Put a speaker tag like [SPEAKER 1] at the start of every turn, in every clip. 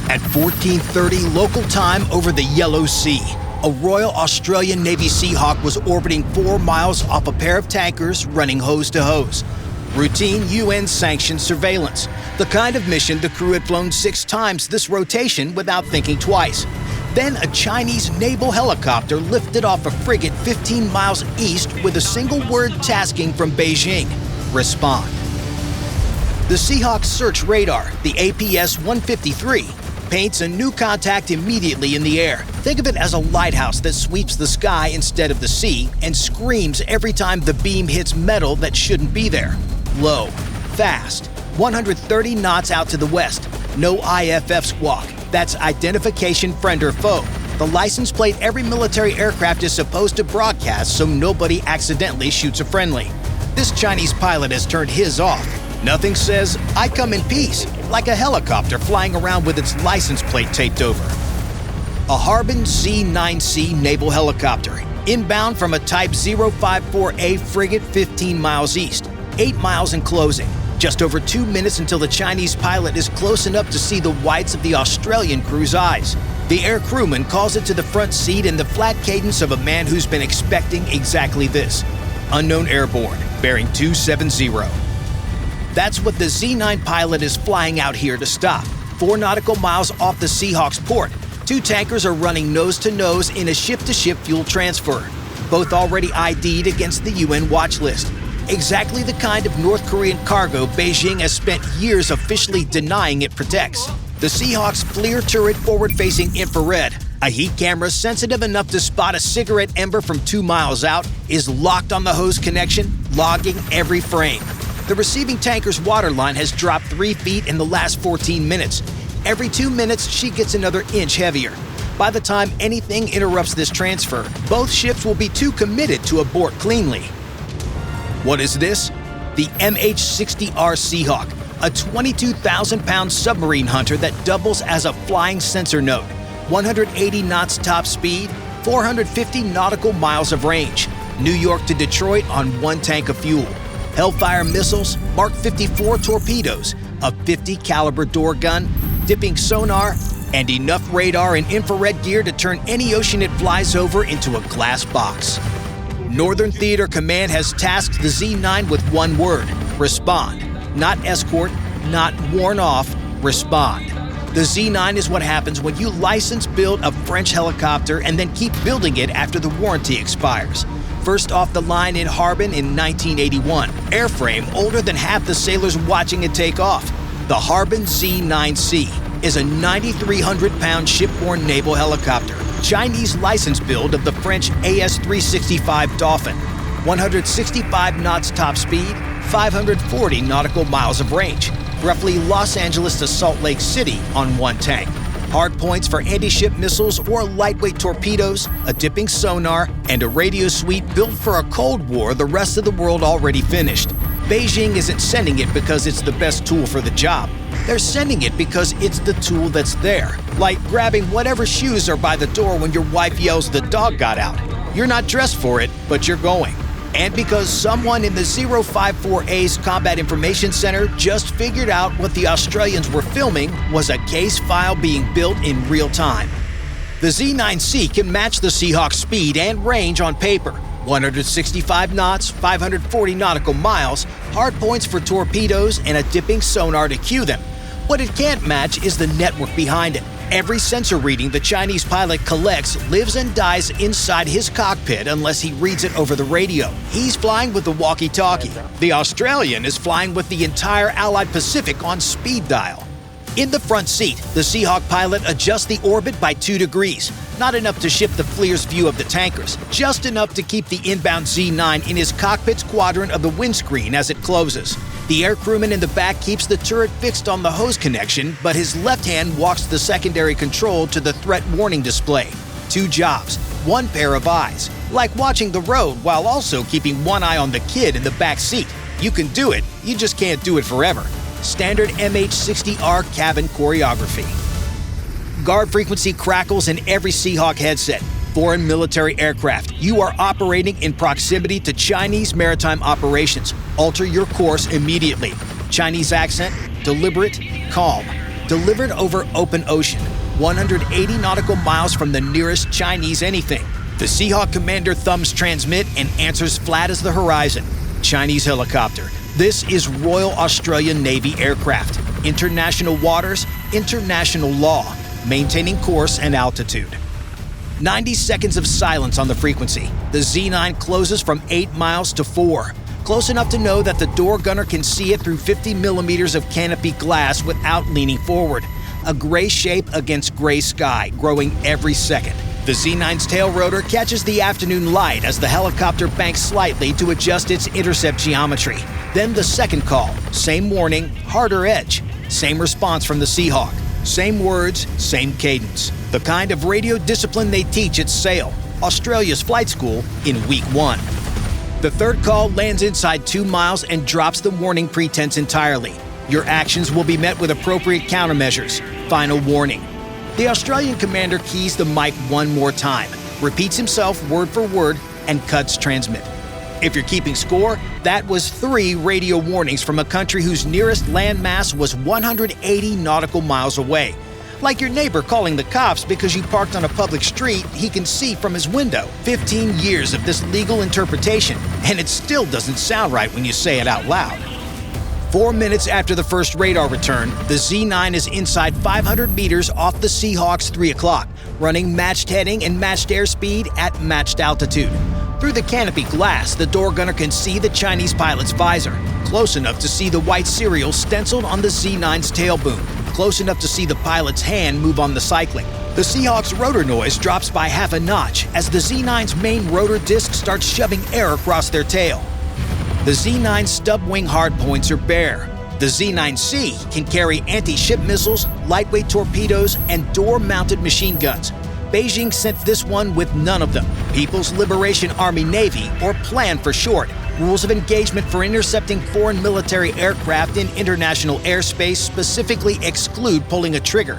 [SPEAKER 1] At 14:30 local time over the Yellow Sea, a Royal Australian Navy Seahawk was orbiting 4 miles off a pair of tankers running hose to hose. Routine UN-sanctioned surveillance, the kind of mission the crew had flown 6 times this rotation without thinking twice. Then a Chinese naval helicopter lifted off a frigate 15 miles east with a single-word tasking from Beijing: respond. The Seahawk's search radar, the APS-153, paints a new contact immediately in the air. Think of it as a lighthouse that sweeps the sky instead of the sea and screams every time the beam hits metal that shouldn't be there. Low, fast, 130 knots out to the west. No IFF squawk. That's identification friend or foe. The license plate every military aircraft is supposed to broadcast so nobody accidentally shoots a friendly. This Chinese pilot has turned his off. Nothing says, "I come in peace," like a helicopter flying around with its license plate taped over. A Harbin Z-9C naval helicopter, inbound from a Type 054A frigate 15 miles east, 8 miles in closing. Just over 2 minutes until the Chinese pilot is close enough to see the whites of the Australian crew's eyes. The air crewman calls it to the front seat in the flat cadence of a man who's been expecting exactly this. Unknown airborne, bearing 270. That's what the Z-9 pilot is flying out here to stop. 4 nautical miles off the Seahawk's port, 2 tankers are running nose-to-nose in a ship-to-ship fuel transfer, both already ID'd against the UN watch list. Exactly the kind of North Korean cargo Beijing has spent years officially denying it protects. The Seahawk's FLIR turret forward-facing infrared, a heat camera sensitive enough to spot a cigarette ember from 2 miles out, is locked on the hose connection, logging every frame. The receiving tanker's waterline has dropped 3 feet in the last 14 minutes. Every 2 minutes, she gets another inch heavier. By the time anything interrupts this transfer, both ships will be too committed to abort cleanly. What is this? The MH-60R Seahawk, a 22,000-pound submarine hunter that doubles as a flying sensor node. 180 knots top speed, 450 nautical miles of range. New York to Detroit on 1 tank of fuel. Hellfire missiles, Mark 54 torpedoes, a 50 caliber door gun, dipping sonar, and enough radar and infrared gear to turn any ocean it flies over into a glass box. Northern Theater Command has tasked the Z-9 with 1 word: respond. Not escort, not warn off, respond. The Z-9 is what happens when you license build a French helicopter and then keep building it after the warranty expires. First off the line in Harbin in 1981, airframe older than half the sailors watching it take off. The Harbin Z-9C is a 9,300-pound shipborne naval helicopter, Chinese license build of the French AS-365 Dauphin. 165 knots top speed, 540 nautical miles of range, roughly Los Angeles to Salt Lake City on 1 tank. Hard points for anti-ship missiles or lightweight torpedoes, a dipping sonar, and a radio suite built for a Cold War the rest of the world already finished. Beijing isn't sending it because it's the best tool for the job. They're sending it because it's the tool that's there, like grabbing whatever shoes are by the door when your wife yells the dog got out. You're not dressed for it, but you're going. And because someone in the 054A's Combat Information Center just figured out what the Australians were filming was a case file being built in real time. The Z-9C can match the Seahawk's speed and range on paper. 165 knots, 540 nautical miles, hard points for torpedoes, and a dipping sonar to cue them. What it can't match is the network behind it. Every sensor reading the Chinese pilot collects lives and dies inside his cockpit unless he reads it over the radio. He's flying with the walkie-talkie. The Australian is flying with the entire Allied Pacific on speed dial. In the front seat, the Seahawk pilot adjusts the orbit by 2 degrees. Not enough to shift the FLIR's view of the tankers, just enough to keep the inbound Z-9 in his cockpit's quadrant of the windscreen as it closes. The air crewman in the back keeps the turret fixed on the hose connection, but his left hand walks the secondary control to the threat warning display. 2 jobs, 1 pair of eyes. Like watching the road while also keeping 1 eye on the kid in the back seat. You can do it, you just can't do it forever. Standard MH-60R cabin choreography. Guard frequency crackles in every Seahawk headset. Foreign military aircraft, you are operating in proximity to Chinese maritime operations. Alter your course immediately. Chinese accent, deliberate, calm. delivered over open ocean, 180 nautical miles from the nearest Chinese anything. The Seahawk commander thumbs transmit and answers flat as the horizon. Chinese helicopter. This is Royal Australian Navy aircraft. International waters, international law, maintaining course and altitude. 90 seconds of silence on the frequency. The Z9 closes from 8 miles to 4. Close enough to know that the door gunner can see it through 50 millimeters of canopy glass without leaning forward. A gray shape against gray sky, growing every second. The Z9's tail rotor catches the afternoon light as the helicopter banks slightly to adjust its intercept geometry. Then the second call. Same warning, harder edge. Same response from the Seahawk. Same words, same cadence. The kind of radio discipline they teach at SAIL, Australia's flight school, in week 1. The third call lands inside 2 miles and drops the warning pretense entirely. Your actions will be met with appropriate countermeasures. Final warning. The Australian commander keys the mic one more time, repeats himself word for word, and cuts transmit. If you're keeping score, that was 3 radio warnings from a country whose nearest landmass was 180 nautical miles away. Like your neighbor calling the cops because you parked on a public street he can see from his window. 15 years of this legal interpretation, and it still doesn't sound right when you say it out loud. 4 minutes after the first radar return, the Z9 is inside 500 meters off the Seahawk's 3 o'clock, running matched heading and matched airspeed at matched altitude. Through the canopy glass, the door gunner can see the Chinese pilot's visor, close enough to see the white serial stenciled on the Z9's tail boom, close enough to see the pilot's hand move on the cycling. The Seahawk's rotor noise drops by half a notch as the Z9's main rotor disc starts shoving air across their tail. The Z9's stub wing hardpoints are bare. The Z9C can carry anti-ship missiles, lightweight torpedoes, and door-mounted machine guns. Beijing sent this one with none of them. People's Liberation Army Navy, or PLAN for short, rules of engagement for intercepting foreign military aircraft in international airspace specifically exclude pulling a trigger,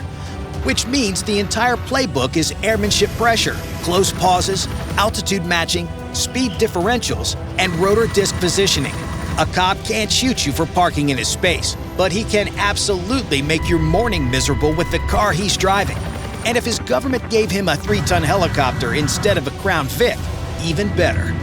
[SPEAKER 1] which means the entire playbook is airmanship pressure, close pauses, altitude matching, speed differentials, and rotor disc positioning. A cop can't shoot you for parking in his space, but he can absolutely make your morning miserable with the car he's driving. And if his government gave him a 3-ton helicopter instead of a Crown Vic, even better.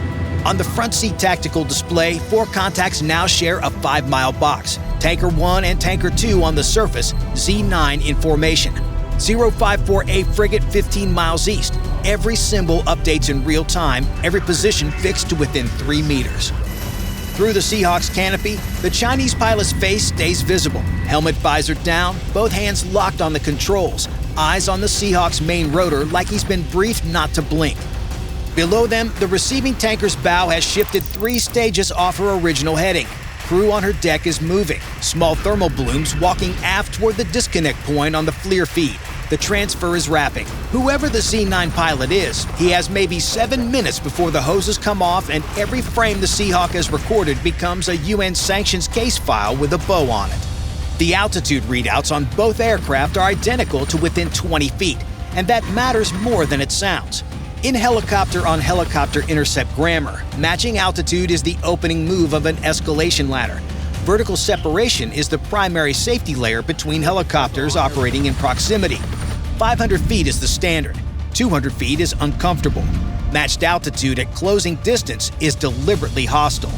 [SPEAKER 1] On the front seat tactical display, 4 contacts now share a 5-mile box. Tanker 1 and Tanker 2 on the surface, Z9 in formation. 054A frigate 15 miles east. Every symbol updates in real time, every position fixed to within 3 meters. Through the Seahawk's canopy, the Chinese pilot's face stays visible. Helmet visor down, both hands locked on the controls, eyes on the Seahawk's main rotor like he's been briefed not to blink. Below them, the receiving tanker's bow has shifted 3 stages off her original heading. Crew on her deck is moving, small thermal balloons walking aft toward the disconnect point on the FLIR feed. The transfer is wrapping. Whoever the Z9 pilot is, he has maybe 7 minutes before the hoses come off and every frame the Seahawk has recorded becomes a UN sanctions case file with a bow on it. The altitude readouts on both aircraft are identical to within 20 feet, and that matters more than it sounds. In helicopter-on-helicopter intercept grammar, matching altitude is the opening move of an escalation ladder. Vertical separation is the primary safety layer between helicopters operating in proximity. 500 feet is the standard. 200 feet is uncomfortable. Matched altitude at closing distance is deliberately hostile.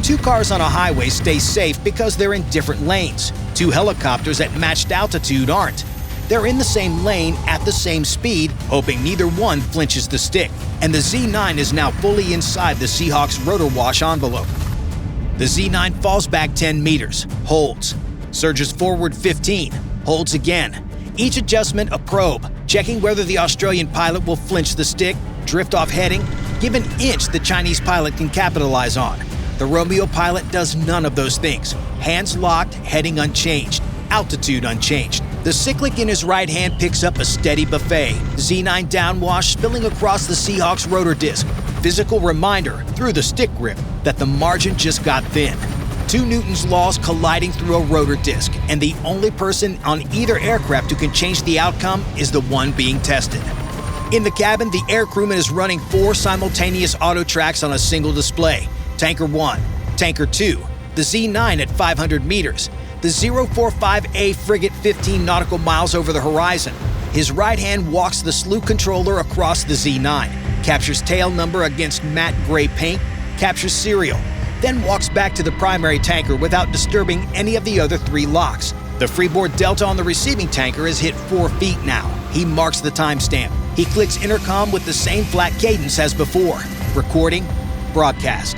[SPEAKER 1] 2 cars on a highway stay safe because they're in different lanes. 2 helicopters at matched altitude aren't. They're in the same lane at the same speed, hoping neither one flinches the stick. And the Z9 is now fully inside the Seahawk's rotor wash envelope. The Z9 falls back 10 meters, holds, surges forward 15, holds again. Each adjustment a probe, checking whether the Australian pilot will flinch the stick, drift off heading, give an inch the Chinese pilot can capitalize on. The Romeo pilot does none of those things. Hands locked, heading unchanged, altitude unchanged. The cyclic in his right hand picks up a steady buffet, Z9 downwash spilling across the Seahawk's rotor disc. Physical reminder, through the stick grip, that the margin just got thin. 2 Newton's laws colliding through a rotor disc, and the only person on either aircraft who can change the outcome is the one being tested. In the cabin, the air crewman is running 4 simultaneous auto tracks on a single display. Tanker 1, Tanker 2, the Z9 at 500 meters. The 045A frigate 15 nautical miles over the horizon. His right hand walks the slew controller across the Z9, captures tail number against matte gray paint, captures serial, then walks back to the primary tanker without disturbing any of the other 3 locks. The freeboard delta on the receiving tanker has hit 4 feet now. He marks the timestamp. He clicks intercom with the same flat cadence as before. Recording, broadcast.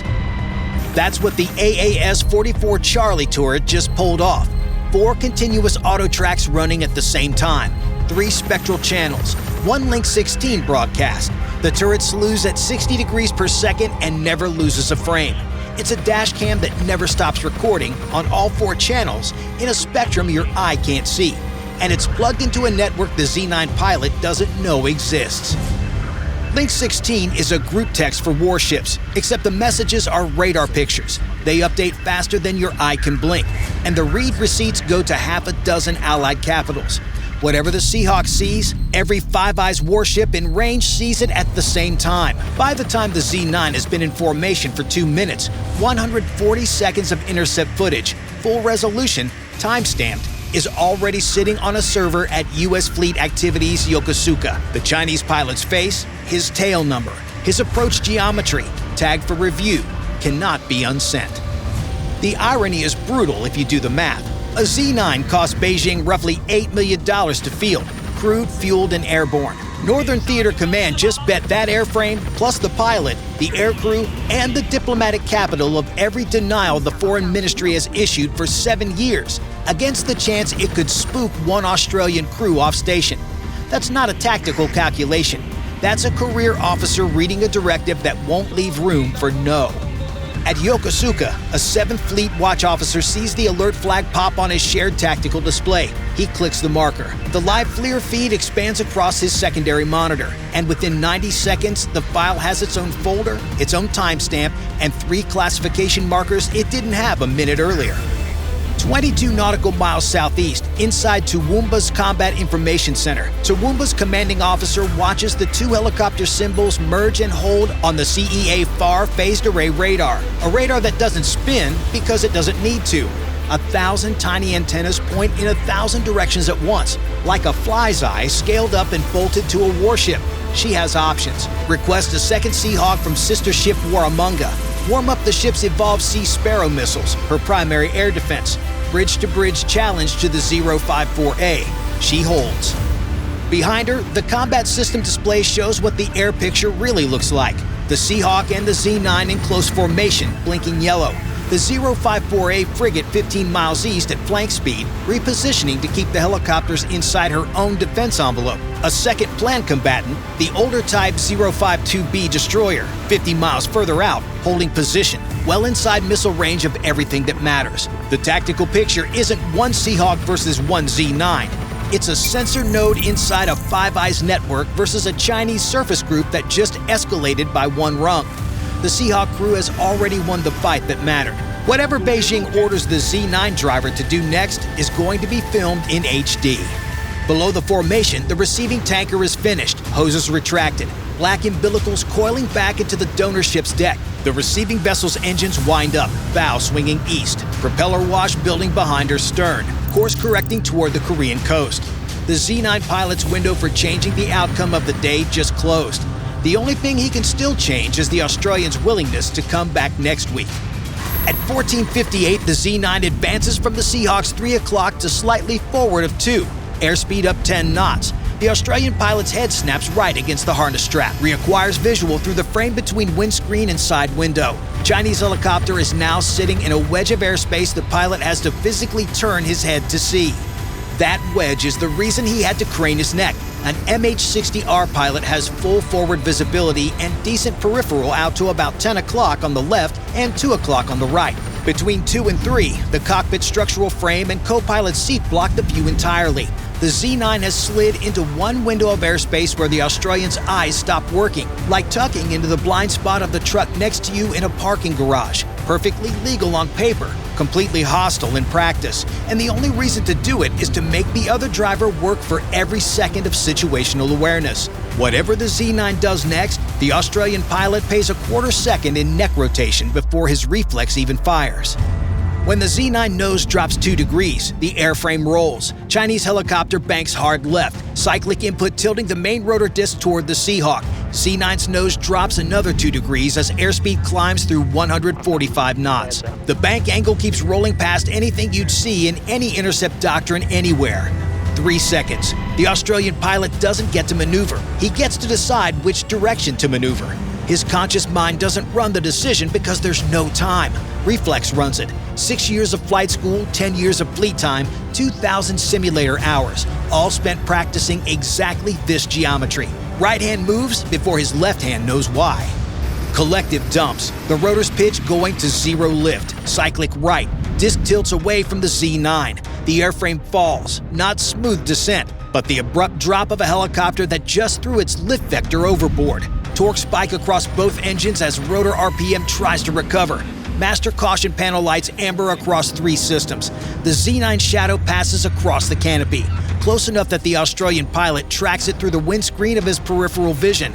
[SPEAKER 1] That's what the AAS-44 Charlie turret just pulled off. 4 continuous auto tracks running at the same time. 3 spectral channels. 1 Link 16 broadcast. The turret slews at 60 degrees per second and never loses a frame. It's a dash cam that never stops recording on all 4 channels in a spectrum your eye can't see. And it's plugged into a network the Z9 pilot doesn't know exists. Link 16 is a group text for warships, except the messages are radar pictures. They update faster than your eye can blink, and the read receipts go to half a dozen Allied capitals. Whatever the Seahawk sees, every Five Eyes warship in range sees it at the same time. By the time the Z9 has been in formation for 2 minutes, 140 seconds of intercept footage, full resolution, time-stamped, is already sitting on a server at U.S. Fleet Activities Yokosuka. The Chinese pilot's face, his tail number, his approach geometry, tagged for review, cannot be unsent. The irony is brutal if you do the math. A Z9 cost Beijing roughly $8 million to field, crewed, fueled, and airborne. Northern Theater Command just bet that airframe, plus the pilot, the aircrew, and the diplomatic capital of every denial the foreign ministry has issued for 7 years, against the chance it could spook 1 Australian crew off station. That's not a tactical calculation. That's a career officer reading a directive that won't leave room for no. At Yokosuka, a 7th Fleet Watch officer sees the alert flag pop on his shared tactical display. He clicks the marker. The live FLIR feed expands across his secondary monitor, and within 90 seconds, the file has its own folder, its own timestamp, and 3 classification markers it didn't have a minute earlier. 22 nautical miles southeast, inside Toowoomba's Combat Information Center, Toowoomba's commanding officer watches the 2 helicopter symbols merge and hold on the CEA FAR phased array radar, a radar that doesn't spin because it doesn't need to. 1,000 tiny antennas point in 1,000 directions at once, like a fly's eye scaled up and bolted to a warship. She has options. Request a second Seahawk from sister ship Warramunga. Warm up the ship's Evolved Sea Sparrow missiles, her primary air defense. Bridge-to-bridge challenge to the 054A. She holds. Behind her, the combat system display shows what the air picture really looks like. The Seahawk and the Z9 in close formation, blinking yellow. The 054A frigate 15 miles east at flank speed, repositioning to keep the helicopters inside her own defense envelope. A second planned combatant, the older type 052B destroyer, 50 miles further out, holding position, well inside missile range of everything that matters. The tactical picture isn't 1 Seahawk versus 1 Z9. It's a sensor node inside a Five Eyes network versus a Chinese surface group that just escalated by 1 rung. The Seahawk crew has already won the fight that mattered. Whatever Beijing orders the Z9 driver to do next is going to be filmed in HD. Below the formation, the receiving tanker is finished, hoses retracted, black umbilicals coiling back into the donor ship's deck. The receiving vessel's engines wind up, bow swinging east, propeller wash building behind her stern, course correcting toward the Korean coast. The Z9 pilot's window for changing the outcome of the day just closed. The only thing he can still change is the Australians' willingness to come back next week. At 14:58, the Z9 advances from the Seahawk's 3 o'clock to slightly forward of 2. Airspeed up 10 knots. The Australian pilot's head snaps right against the harness strap. Reacquires visual through the frame between windscreen and side window. Chinese helicopter is now sitting in a wedge of airspace the pilot has to physically turn his head to see. That wedge is the reason he had to crane his neck. An MH-60R pilot has full forward visibility and decent peripheral out to about 10 o'clock on the left and 2 o'clock on the right. Between 2 and 3, the cockpit structural frame and co-pilot seat block the view entirely. The Z9 has slid into 1 window of airspace where the Australian's eyes stop working, like tucking into the blind spot of the truck next to you in a parking garage. Perfectly legal on paper, completely hostile in practice, and the only reason to do it is to make the other driver work for every second of situational awareness. Whatever the Z9 does next, the Australian pilot pays a quarter second in neck rotation before his reflex even fires. When the Z9 nose drops 2 degrees, the airframe rolls. Chinese helicopter banks hard left, cyclic input tilting the main rotor disc toward the Seahawk. Z9's nose drops another 2 degrees as airspeed climbs through 145 knots. The bank angle keeps rolling past anything you'd see in any intercept doctrine anywhere. 3 seconds. The Australian pilot doesn't get to maneuver. He gets to decide which direction to maneuver. His conscious mind doesn't run the decision because there's no time. Reflex runs it. 6 years of flight school, 10 years of fleet time, 2,000 simulator hours, all spent practicing exactly this geometry. Right hand moves before his left hand knows why. Collective dumps. The rotor's pitch going to 0 lift. Cyclic right. Disc tilts away from the Z9. The airframe falls. Not smooth descent, but the abrupt drop of a helicopter that just threw its lift vector overboard. Torque spike across both engines as rotor RPM tries to recover. Master caution panel lights amber across 3 systems. The Z9 shadow passes across the canopy, close enough that the Australian pilot tracks it through the windscreen of his peripheral vision.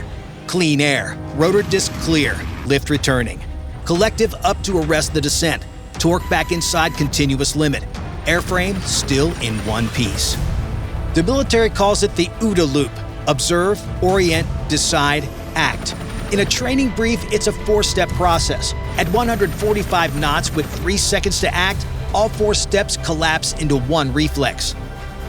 [SPEAKER 1] Clean air. Rotor disc clear. Lift returning. Collective up to arrest the descent. Torque back inside continuous limit. Airframe still in one piece. The military calls it the OODA loop. Observe, orient, decide, act. In a training brief, it's a 4-step process. At 145 knots with 3 seconds to act, all 4 steps collapse into one reflex.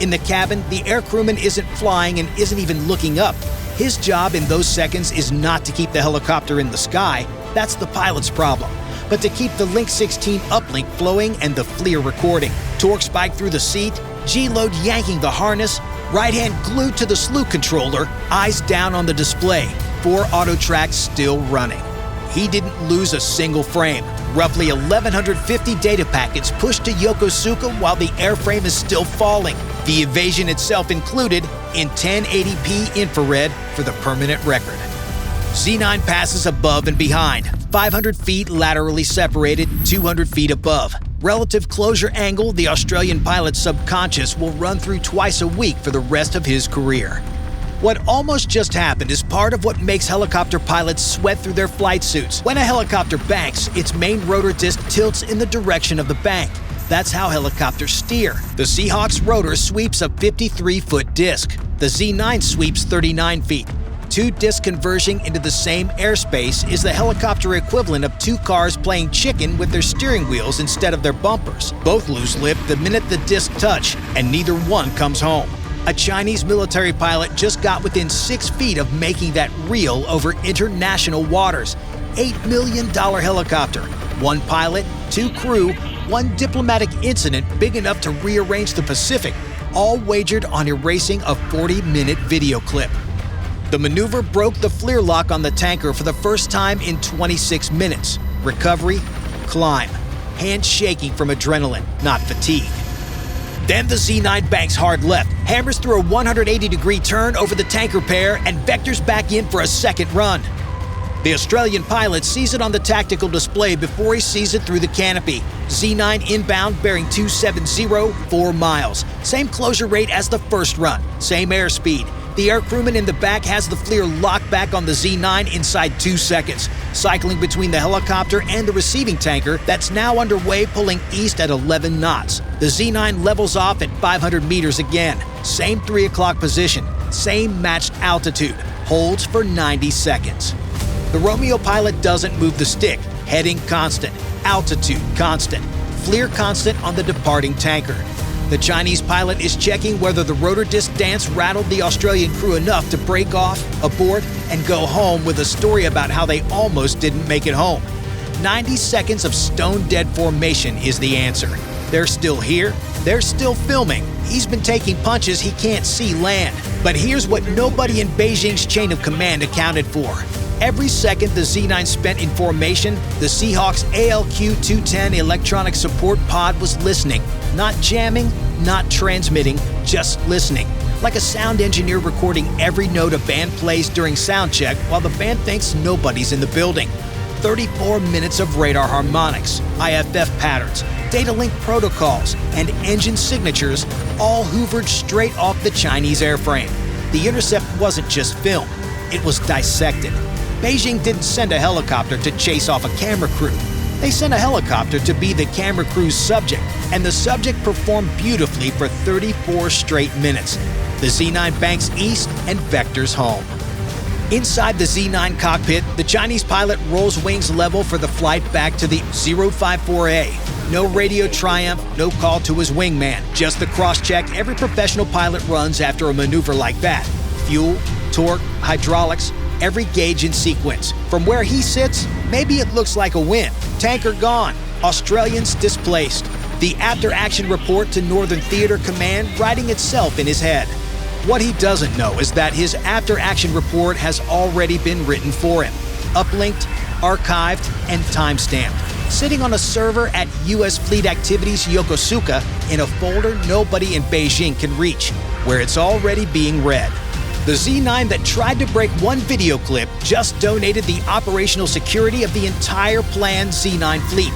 [SPEAKER 1] In the cabin, the air crewman isn't flying and isn't even looking up. His job in those seconds is not to keep the helicopter in the sky. That's the pilot's problem. But to keep the Link 16 uplink flowing and the FLIR recording. Torque spike through the seat, G-load yanking the harness, right hand glued to the slew controller, eyes down on the display. 4 auto tracks still running. He didn't lose a single frame. Roughly 1,150 data packets pushed to Yokosuka while the airframe is still falling. The evasion itself included in 1080p infrared for the permanent record. Z9 passes above and behind, 500 feet laterally separated, 200 feet above. Relative closure angle the Australian pilot's subconscious will run through twice a week for the rest of his career. What almost just happened is part of what makes helicopter pilots sweat through their flight suits. When a helicopter banks, its main rotor disc tilts in the direction of the bank. That's how helicopters steer. The Seahawk's rotor sweeps a 53-foot disc. The Z9 sweeps 39 feet. 2 discs converging into the same airspace is the helicopter equivalent of 2 cars playing chicken with their steering wheels instead of their bumpers. Both lose lift the minute the discs touch, and neither one comes home. A Chinese military pilot just got within 6 feet of making that real over international waters. $8 million helicopter, 1 pilot, 2 crew, 1 diplomatic incident big enough to rearrange the Pacific, all wagered on erasing a 40-minute video clip. The maneuver broke the FLIR lock on the tanker for the first time in 26 minutes. Recovery, climb. Hands shaking from adrenaline, not fatigue. Then the Z9 banks hard left, hammers through a 180-degree turn over the tanker pair, and vectors back in for a second run. The Australian pilot sees it on the tactical display before he sees it through the canopy. Z9 inbound bearing 270, 4 miles. Same closure rate as the first run, same airspeed. The air crewman in the back has the FLIR locked back on the Z9 inside 2 seconds, cycling between the helicopter and the receiving tanker that's now underway pulling east at 11 knots. The Z9 levels off at 500 meters again. Same 3 o'clock position, same matched altitude, holds for 90 seconds. The Romeo pilot doesn't move the stick, heading constant, altitude constant, FLIR constant on the departing tanker. The Chinese pilot is checking whether the rotor disc dance rattled the Australian crew enough to break off, abort, and go home with a story about how they almost didn't make it home. 90 seconds of stone-dead formation is the answer. They're still here. They're still filming. He's been taking punches he can't see land. But here's what nobody in Beijing's chain of command accounted for. Every second the Z9 spent in formation, the Seahawk's ALQ-210 electronic support pod was listening. Not jamming, not transmitting, just listening. Like a sound engineer recording every note a band plays during sound check while the band thinks nobody's in the building. 34 minutes of radar harmonics, IFF patterns, data link protocols, and engine signatures all hoovered straight off the Chinese airframe. The intercept wasn't just film, it was dissected. Beijing didn't send a helicopter to chase off a camera crew. They sent a helicopter to be the camera crew's subject, and the subject performed beautifully for 34 straight minutes. The Z9 banks east and vectors home. Inside the Z9 cockpit, the Chinese pilot rolls wings level for the flight back to the 054A. No radio triumph, no call to his wingman, just the cross-check every professional pilot runs after a maneuver like that. Fuel, torque, hydraulics, every gauge in sequence. From where he sits, maybe it looks like a win. Tanker gone, Australians displaced. The after-action report to Northern Theater Command writing itself in his head. What he doesn't know is that his after-action report has already been written for him, uplinked, archived, and timestamped, sitting on a server at U.S. Fleet Activities Yokosuka in a folder nobody in Beijing can reach, where it's already being read. The Z9 that tried to break one video clip just donated the operational security of the entire planned Z9 fleet.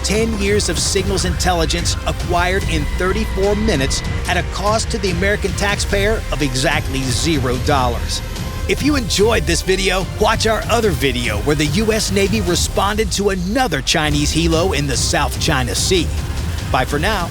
[SPEAKER 1] 10 years of signals intelligence acquired in 34 minutes at a cost to the American taxpayer of exactly $0. If you enjoyed this video, watch our other video where the U.S. Navy responded to another Chinese helo in the South China Sea. Bye for now.